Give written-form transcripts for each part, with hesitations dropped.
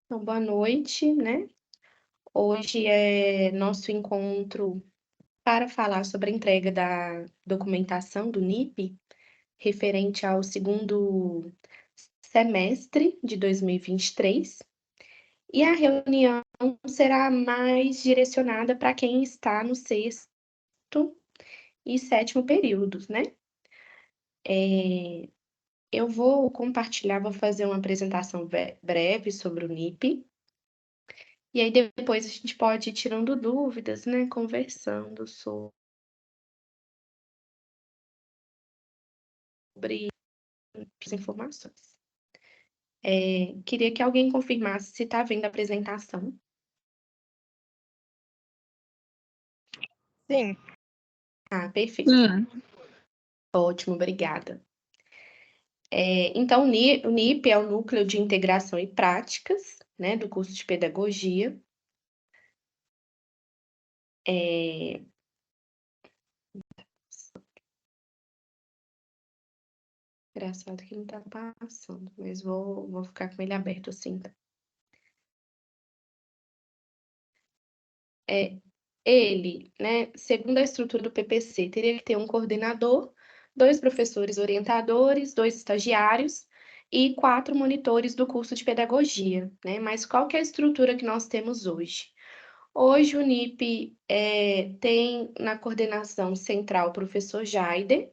Então, boa noite, né? Hoje é nosso encontro para falar sobre a entrega da documentação do NIP, referente ao segundo semestre de 2023. E a reunião será mais direcionada para quem está no sexto e sétimo períodos, né? Eu vou compartilhar, vou fazer uma apresentação breve sobre o NIP. E aí depois a gente pode ir tirando dúvidas, né, conversando sobre as informações. Queria que alguém confirmasse se está vendo a apresentação. Sim. Perfeito. Ótimo, obrigada. Então, o NIP é o Núcleo de Integração e Práticas, né, do curso de Pedagogia. Engraçado que não está passando, mas vou ficar com ele aberto assim. Ele, né, segundo a estrutura do PPC, teria que ter um coordenador, 2 professores orientadores, 2 estagiários e 4 monitores do curso de pedagogia, né? Mas qual que é a estrutura que nós temos hoje? Hoje o NIP tem na coordenação central o professor Jaider,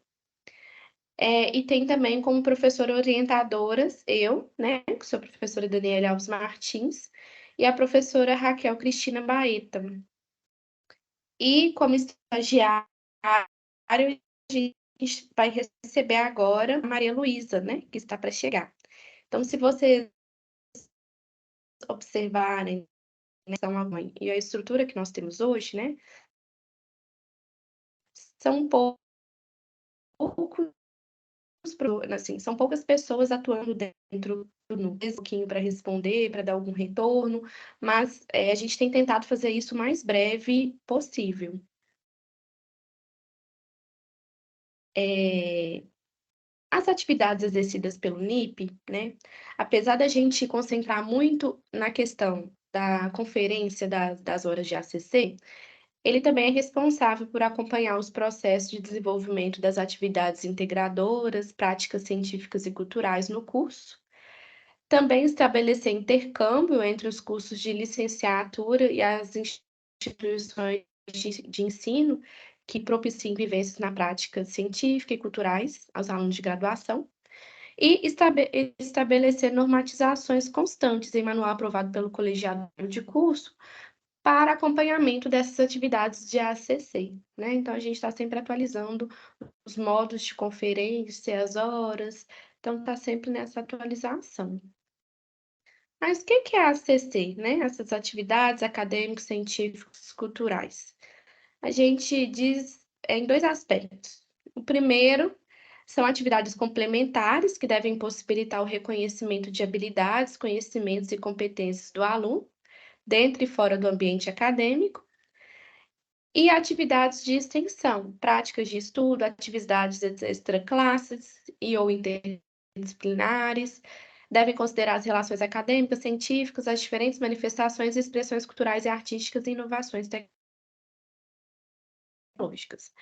e tem também como professora orientadoras eu, né, que sou a professora Daniela Alves Martins, e a professora Raquel Cristina Baeta. E como estagiário, a gente vai receber agora a Maria Luísa, né, que está para chegar. Então, se vocês observarem, né, e a estrutura que nós temos hoje, né, são poucos, assim, são poucas pessoas atuando dentro do núcleo, um pouquinho para responder, para dar algum retorno, mas a gente tem tentado fazer isso o mais breve possível. As atividades exercidas pelo NIP, né, apesar da gente concentrar muito na questão da conferência das horas de ACC, ele também é responsável por acompanhar os processos de desenvolvimento das atividades integradoras, práticas científicas e culturais no curso. Também estabelecer intercâmbio entre os cursos de licenciatura e as instituições de ensino que propiciem vivências na prática científica e culturais aos alunos de graduação. E estabelecer normatizações constantes em manual aprovado pelo colegiado de curso para acompanhamento dessas atividades de ACC, né? Então, a gente está sempre atualizando os modos de conferência, as horas, então está sempre nessa atualização. Mas o que é a ACC, né? Essas atividades acadêmicas, científicas, culturais. A gente diz em 2 aspectos. O primeiro são atividades complementares que devem possibilitar o reconhecimento de habilidades, conhecimentos e competências do aluno, dentro e fora do ambiente acadêmico, e atividades de extensão, práticas de estudo, atividades extraclasses e ou interdisciplinares, devem considerar as relações acadêmicas, científicas, as diferentes manifestações e expressões culturais e artísticas e inovações tecnológicas.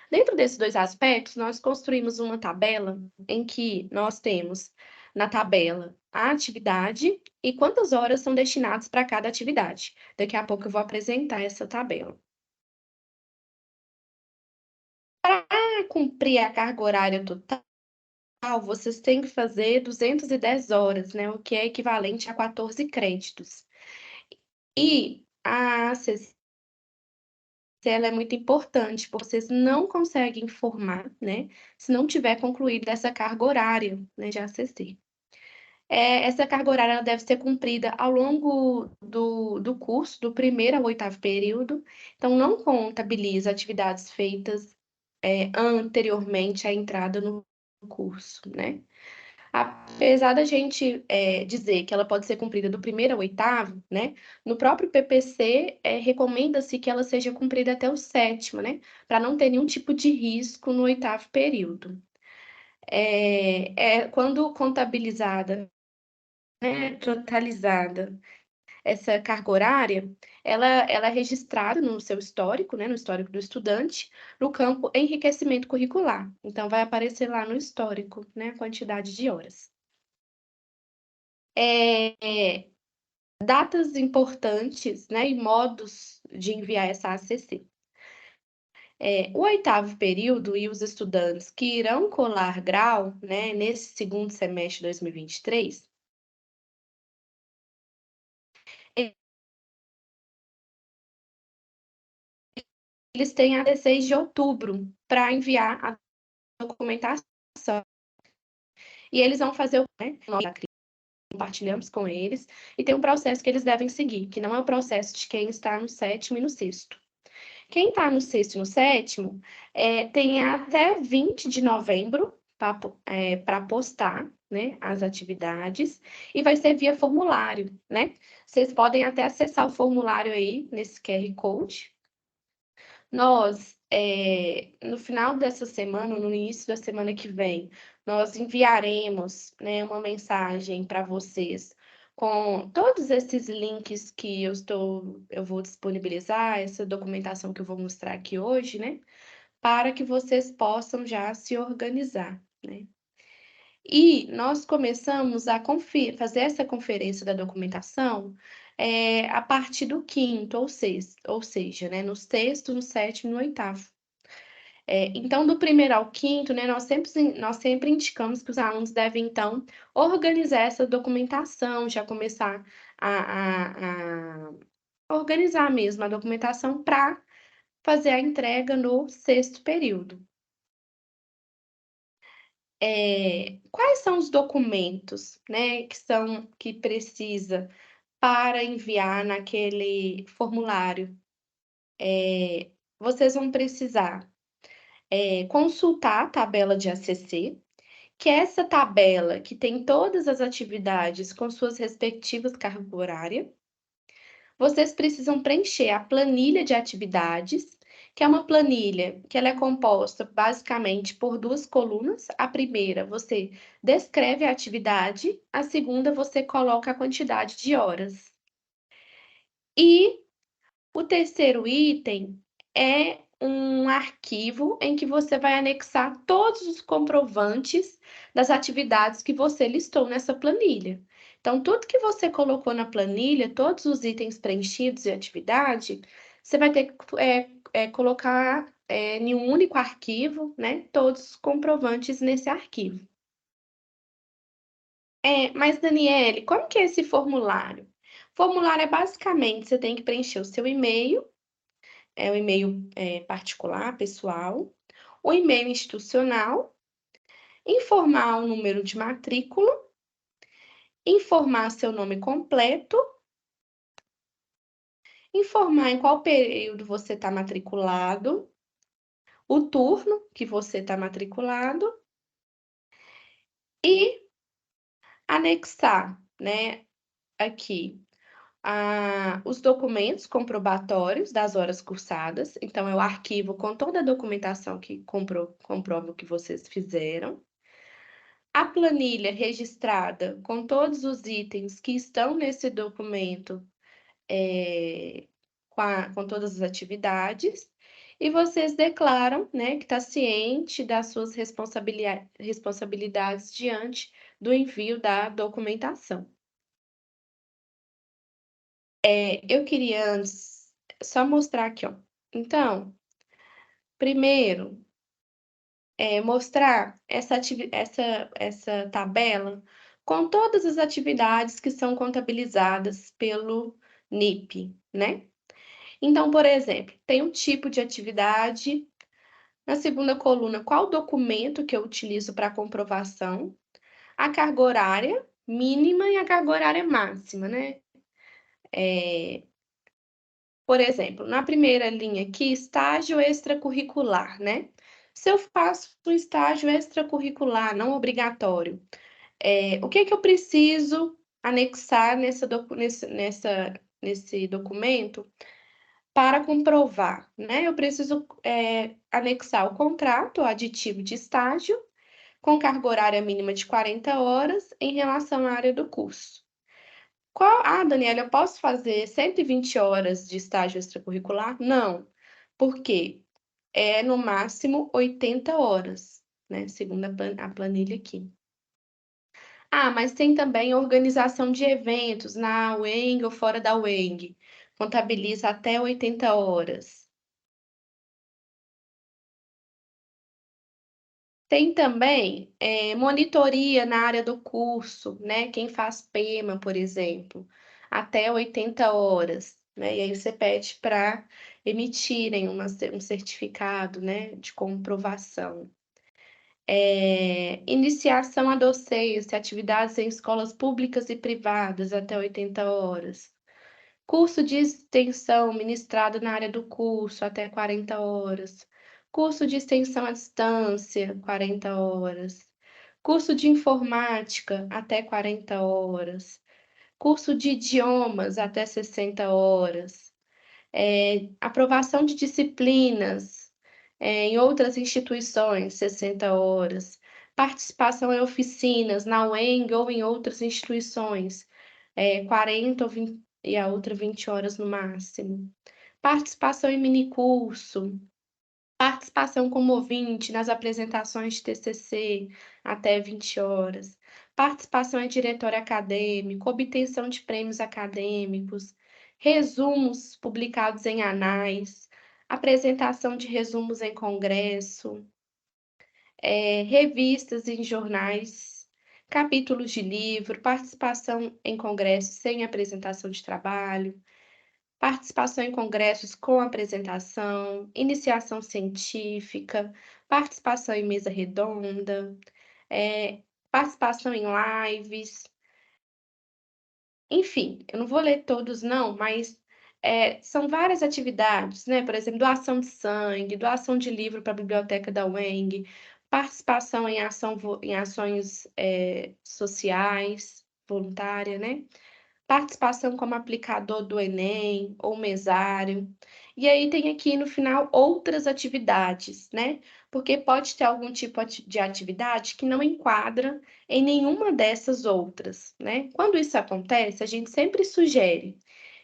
Dentro desses 2 aspectos, nós construímos uma tabela em que nós temos na tabela a atividade e quantas horas são destinadas para cada atividade. Daqui a pouco eu vou apresentar essa tabela. Para cumprir a carga horária total, vocês têm que fazer 210 horas, né, o que é equivalente a 14 créditos. E a ACC ela é muito importante, porque vocês não conseguem formar, né, se não tiver concluído essa carga horária, né, de ACC. Essa carga horária ela deve ser cumprida ao longo do curso, do primeiro ao 8º período, então não contabiliza atividades feitas anteriormente à entrada no curso, né. Apesar da gente dizer que ela pode ser cumprida do primeiro ao 8º, né, no próprio PPC recomenda-se que ela seja cumprida até o 7º, né, para não ter nenhum tipo de risco no 8º período. Quando contabilizada, né, totalizada essa carga horária, ela é registrada no seu histórico, né, no histórico do estudante, no campo enriquecimento curricular. Então vai aparecer lá no histórico, né, a quantidade de horas. É, datas importantes, né, e modos de enviar essa ACC. O oitavo período e os estudantes que irão colar grau, né, nesse segundo semestre de 2023, eles têm até 6 de outubro para enviar a documentação. E eles vão fazer o, né, nós compartilhamos com eles, e tem um processo que eles devem seguir, que não é o processo de quem está no sétimo e no sexto. Quem está no sexto e no sétimo tem até 20 de novembro para postar, né, as atividades, e vai ser via formulário, né? Vocês podem até acessar o formulário aí, nesse QR Code. Nós, no final dessa semana, no início da semana que vem, nós enviaremos, né, uma mensagem para vocês com todos esses links que eu vou disponibilizar, essa documentação que eu vou mostrar aqui hoje, né, para que vocês possam já se organizar, né. E nós começamos a fazer essa conferência da documentação, a partir do quinto ou seja, né, no sexto, no sétimo e no oitavo. Então, do primeiro ao quinto, né, nós sempre indicamos que os alunos devem, então, organizar essa documentação, já começar a organizar mesmo a documentação para fazer a entrega no sexto período. Quais são os documentos, né, que precisa para enviar naquele formulário? Vocês vão precisar, consultar a tabela de ACC, que é essa tabela que tem todas as atividades com suas respectivas carga horária. Vocês precisam preencher a planilha de atividades, que é uma planilha que ela é composta basicamente por 2 colunas. A primeira, você descreve a atividade, a segunda, você coloca a quantidade de horas. E o terceiro item é um arquivo em que você vai anexar todos os comprovantes das atividades que você listou nessa planilha. Então, tudo que você colocou na planilha, todos os itens preenchidos e atividade, você vai ter que colocar em um único arquivo, né? Todos os comprovantes nesse arquivo. Mas, Daniele, como que é esse formulário? Formulário é basicamente, você tem que preencher o seu e-mail, o e-mail particular, pessoal, o e-mail institucional, informar o número de matrícula, informar seu nome completo, informar em qual período você está matriculado, o turno que você está matriculado e anexar, né, aqui os documentos comprobatórios das horas cursadas. Então, é o arquivo com toda a documentação que comprova o que vocês fizeram. A planilha registrada com todos os itens que estão nesse documento, com todas as atividades, e vocês declaram, né, que está ciente das suas responsabilidades diante do envio da documentação. Eu queria antes só mostrar aqui, ó. Então, primeiro, mostrar essa tabela com todas as atividades que são contabilizadas pelo NIP, né. Então, por exemplo, tem um tipo de atividade, na segunda coluna, qual documento que eu utilizo para comprovação, a carga horária mínima e a carga horária máxima, né. Por exemplo, na primeira linha aqui, estágio extracurricular, né. Se eu faço um estágio extracurricular não obrigatório, o que que eu preciso anexar nesse documento para comprovar, né? Eu preciso, anexar o contrato aditivo de estágio, com carga horária mínima de 40 horas em relação à área do curso. Daniela, eu posso fazer 120 horas de estágio extracurricular? Não. Por quê? É no máximo 80 horas, né, segundo a planilha aqui. Mas tem também organização de eventos na UENG ou fora da UENG, contabiliza até 80 horas. Tem também, monitoria na área do curso, né, quem faz PEMA, por exemplo, até 80 horas, né, e aí você pede para emitirem um certificado, né, de comprovação. Iniciação à docência, atividades em escolas públicas e privadas, até 80 horas. Curso de extensão ministrado na área do curso, até 40 horas. Curso de extensão à distância, 40 horas. Curso de informática, até 40 horas. Curso de idiomas, até 60 horas. Aprovação de disciplinas, em outras instituições, 60 horas. Participação em oficinas, na UENG ou em outras instituições, 40 ou 20, e a outra 20 horas no máximo. Participação em minicurso, participação como ouvinte nas apresentações de TCC, até 20 horas. Participação em diretório acadêmico, obtenção de prêmios acadêmicos, resumos publicados em anais, apresentação de resumos em congresso, revistas em jornais, capítulos de livro, participação em congressos sem apresentação de trabalho, participação em congressos com apresentação, iniciação científica, participação em mesa redonda, participação em lives, enfim, eu não vou ler todos não, mas são várias atividades, né? Por exemplo, doação de sangue, doação de livro para a biblioteca da UENG, participação em ações sociais, voluntária, né? Participação como aplicador do Enem ou mesário. E aí tem aqui no final outras atividades, né? Porque pode ter algum tipo de atividade que não enquadra em nenhuma dessas outras, né? Quando isso acontece, a gente sempre sugere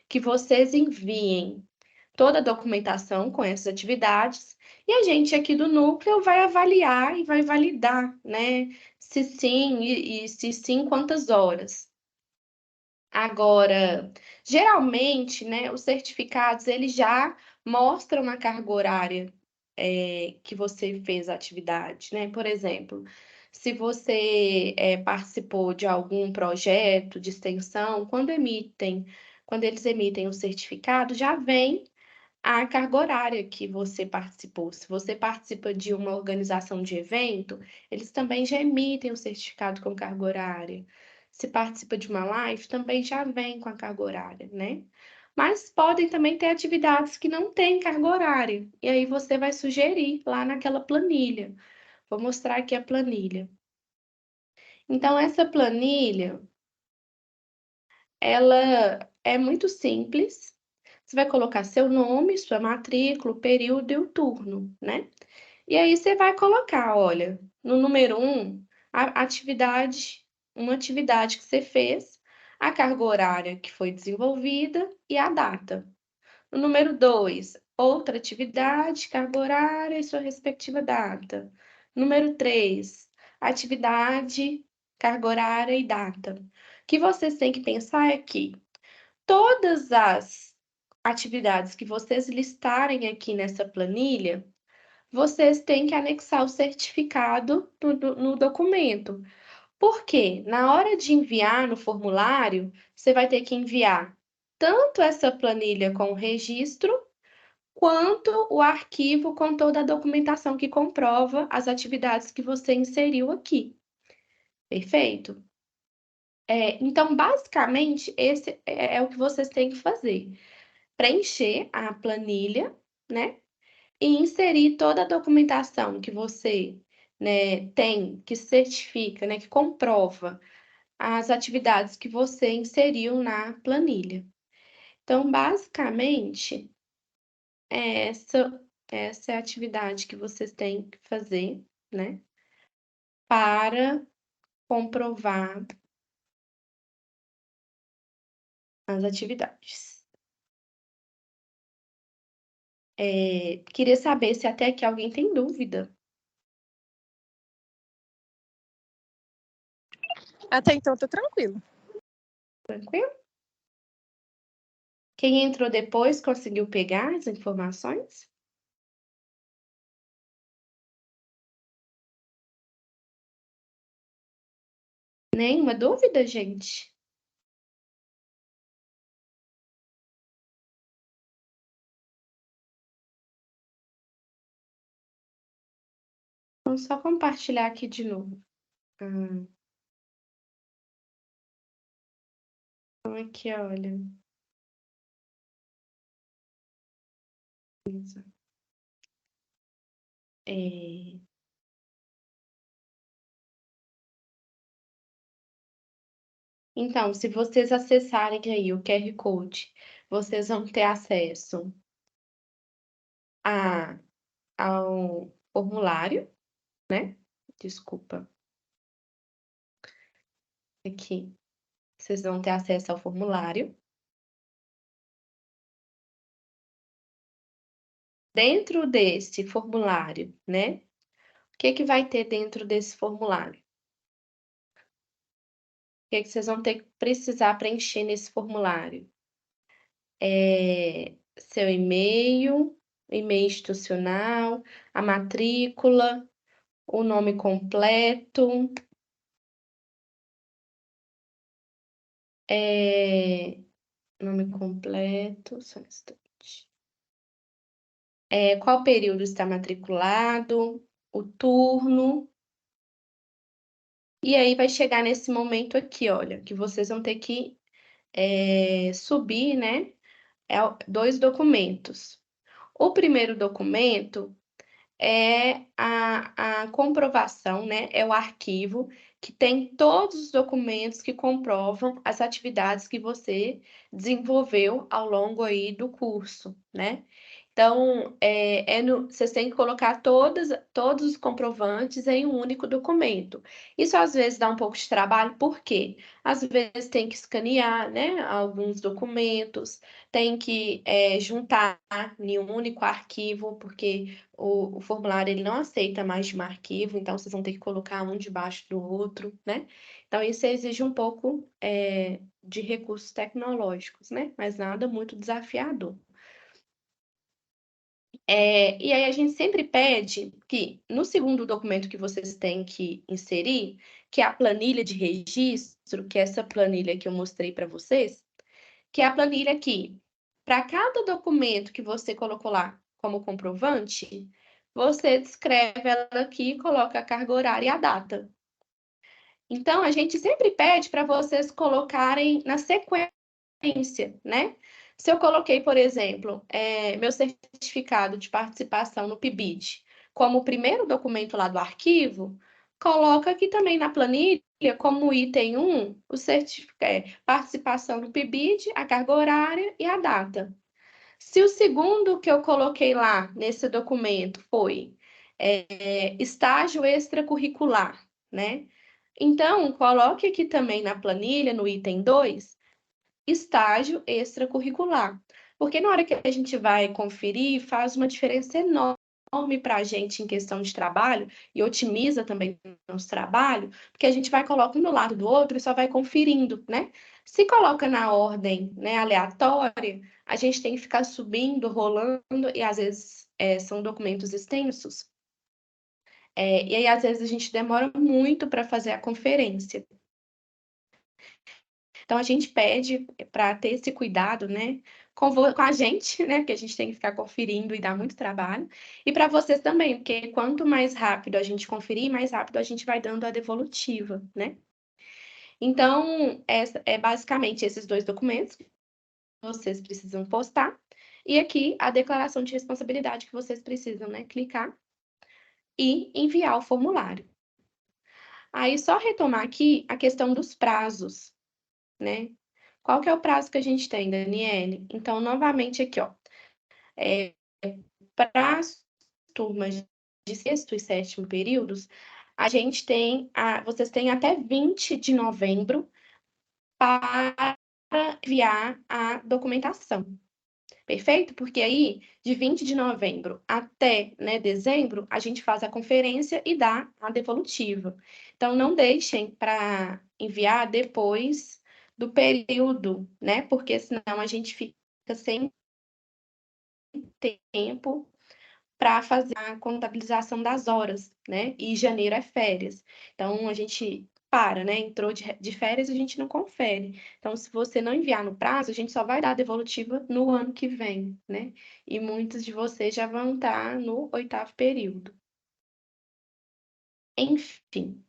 que vocês enviem toda a documentação com essas atividades e a gente aqui do núcleo vai avaliar e vai validar, né? Se sim e se sim, quantas horas. Agora, geralmente, né, os certificados eles já mostram na carga horária, que você fez a atividade, né? Por exemplo, se você, participou de algum projeto de extensão, quando eles emitem o certificado, já vem a carga horária que você participou. Se você participa de uma organização de evento, eles também já emitem o certificado com carga horária. Se participa de uma live, também já vem com a carga horária, né? Mas podem também ter atividades que não têm carga horária, e aí você vai sugerir lá naquela planilha. Vou mostrar aqui a planilha. Então, essa planilha, ela é muito simples. Você vai colocar seu nome, sua matrícula, o período e o turno, né? E aí você vai colocar, olha, no número 1, a atividade, uma atividade que você fez, a carga horária que foi desenvolvida e a data. No número 2, outra atividade, carga horária e sua respectiva data. Número 3, atividade, carga horária e data. O que vocês têm que pensar é que todas as atividades que vocês listarem aqui nessa planilha, vocês têm que anexar o certificado no documento. Por quê? Na hora de enviar no formulário, você vai ter que enviar tanto essa planilha com o registro, quanto o arquivo com toda a documentação que comprova as atividades que você inseriu aqui. Perfeito? Então, basicamente, esse é o que vocês têm que fazer. Preencher a planilha, né? E inserir toda a documentação que você, né, tem, que certifica, né, que comprova as atividades que você inseriu na planilha. Então, basicamente, essa é a atividade que vocês têm que fazer, né, para comprovar as atividades. Queria saber se até aqui alguém tem dúvida. Até então, tô tranquilo. Tranquilo? Quem entrou depois conseguiu pegar as informações? Nenhuma dúvida, gente? Vamos só compartilhar aqui de novo. Então, aqui, olha. Então, se vocês acessarem aí o QR Code, vocês vão ter acesso ao formulário, né? Desculpa. Aqui. Vocês vão ter acesso ao formulário. Dentro desse formulário, né? O que vai ter dentro desse formulário? O que vocês vão precisar preencher nesse formulário? Seu e-mail institucional, a matrícula, o nome completo, nome completo, só um instante. Qual período está matriculado, o turno. E aí vai chegar nesse momento aqui, olha, que vocês vão ter que subir, né? 2 documentos. O primeiro documento é a comprovação, né? É o arquivo que tem todos os documentos que comprovam as atividades que você desenvolveu ao longo aí do curso, né? Então, vocês têm que colocar todos os comprovantes em um único documento. Isso às vezes dá um pouco de trabalho, por quê? Às vezes tem que escanear, né, alguns documentos, tem que juntar em um único arquivo, porque o formulário ele não aceita mais de um arquivo, então vocês vão ter que colocar um debaixo do outro, né? Então, isso exige um pouco de recursos tecnológicos, né? Mas nada muito desafiador. E aí a gente sempre pede que, no segundo documento que vocês têm que inserir, que é a planilha de registro, que é essa planilha que eu mostrei para vocês, que é a planilha que, para cada documento que você colocou lá como comprovante, você descreve ela aqui e coloca a carga horária e a data. Então, a gente sempre pede para vocês colocarem na sequência, né? Se eu coloquei, por exemplo, meu certificado de participação no PIBID como o primeiro documento lá do arquivo, coloca aqui também na planilha, como item 1, o participação no PIBID, a carga horária e a data. Se o segundo que eu coloquei lá nesse documento foi estágio extracurricular, né? Então, coloque aqui também na planilha, no item 2, estágio extracurricular. Porque na hora que a gente vai conferir, faz uma diferença enorme para a gente em questão de trabalho e otimiza também o nosso trabalho, porque a gente vai colocando um do lado do outro e só vai conferindo, né? Se coloca na ordem, né, aleatória, a gente tem que ficar subindo, rolando, e às vezes são documentos extensos. E aí, às vezes, a gente demora muito para fazer a conferência. Então, a gente pede para ter esse cuidado, né, com a gente, né, que a gente tem que ficar conferindo e dá muito trabalho, e para vocês também, porque quanto mais rápido a gente conferir, mais rápido a gente vai dando a devolutiva, né? Então, basicamente esses 2 documentos que vocês precisam postar, e aqui a declaração de responsabilidade que vocês precisam, né, clicar e enviar o formulário. Aí, só retomar aqui a questão dos prazos, né? Qual que é o prazo que a gente tem, Daniele? Então, novamente aqui, ó, para as turmas de sexto e sétimo períodos, a gente tem, vocês têm até 20 de novembro para enviar a documentação. Perfeito? Porque aí, de 20 de novembro até, né, dezembro, a gente faz a conferência e dá a devolutiva. Então, não deixem para enviar depois do período, né? Porque senão a gente fica sem tempo para fazer a contabilização das horas, né? E janeiro é férias. Então, a gente para, né? Entrou de férias, a gente não confere. Então, se você não enviar no prazo, a gente só vai dar a devolutiva no ano que vem, né? E muitos de vocês já vão estar no 8º período. Enfim,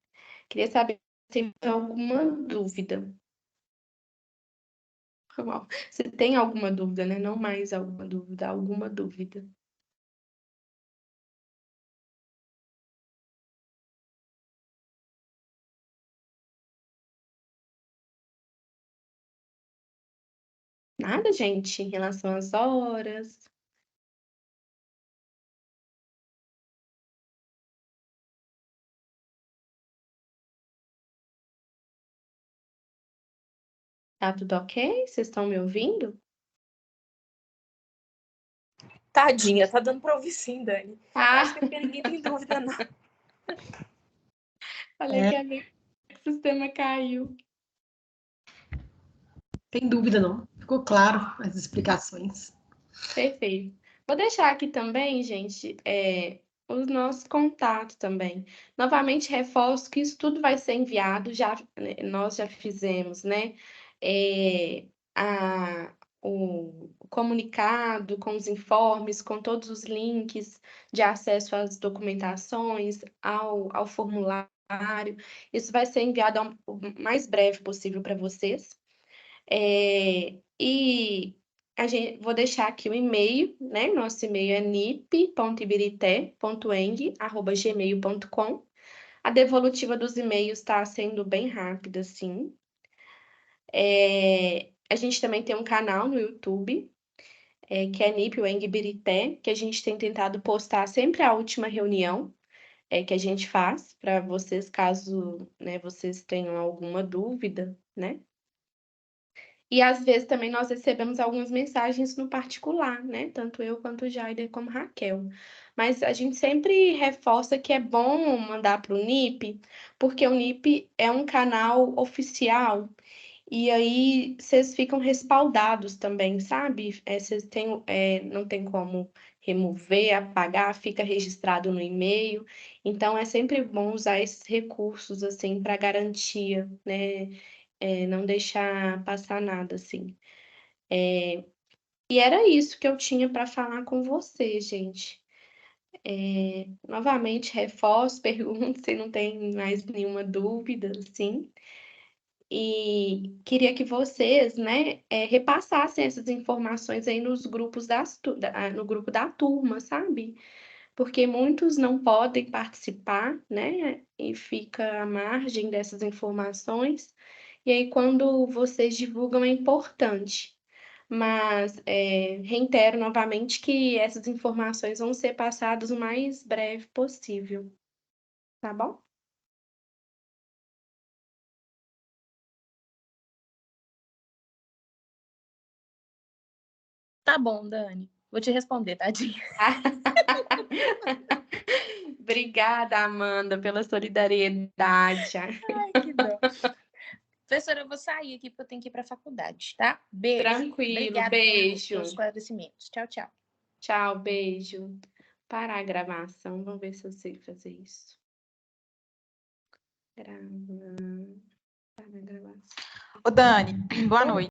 queria saber se tem alguma dúvida. Se tem alguma dúvida, né? Não mais alguma dúvida, alguma dúvida. Nada, gente, em relação às horas. Tá tudo ok? Vocês estão me ouvindo? Tadinha, tá dando pra ouvir sim, Dani. Ah, Acho que é porque ninguém tem dúvida, não. falei que a minha o sistema caiu. Tem dúvida, não. Ficou claro as explicações. Perfeito. Vou deixar aqui também, gente, os nossos contatos também. Novamente, reforço que isso tudo vai ser enviado, nós já fizemos, né? O comunicado com os informes, com todos os links de acesso às documentações, ao formulário. Isso vai ser enviado o mais breve possível para vocês. E vou deixar aqui o e-mail, né? Nosso e-mail é nip.ibirité.eng@gmail.com. A devolutiva dos e-mails está sendo bem rápida, sim. A gente também tem um canal no YouTube, que é NIP Eng Ibirité, que a gente tem tentado postar sempre a última reunião que a gente faz para vocês, caso, né, vocês tenham alguma dúvida, né? E às vezes também nós recebemos algumas mensagens no particular, né? Tanto eu quanto o Jaider como Raquel. Mas a gente sempre reforça que é bom mandar para o NIP, porque o NIP é um canal oficial e aí vocês ficam respaldados também, sabe? Vocês têm, não tem como remover, apagar, fica registrado no e-mail. Então é sempre bom usar esses recursos assim para garantia, né? Não deixar passar nada, assim. E era isso que eu tinha para falar com você, gente. Novamente, reforço, pergunto se não tem mais nenhuma dúvida, assim. E queria que vocês, né, repassassem essas informações aí nos grupos no grupo da turma, sabe? Porque muitos não podem participar, né? E fica à margem dessas informações. E aí, quando vocês divulgam, é importante. Mas reitero novamente que essas informações vão ser passadas o mais breve possível, tá bom? Tá bom, Dani. Vou te responder, tadinha. Obrigada, Amanda, pela solidariedade. Ai, que dó. Professora, eu vou sair aqui porque eu tenho que ir para a faculdade, tá? Beijo. Tranquilo, Obrigada beijo. pelos esclarecimentos. Tchau, tchau. Tchau, beijo. Parar a gravação, vamos ver se eu sei fazer isso. Parar a gravação. Ô, Dani, boa noite.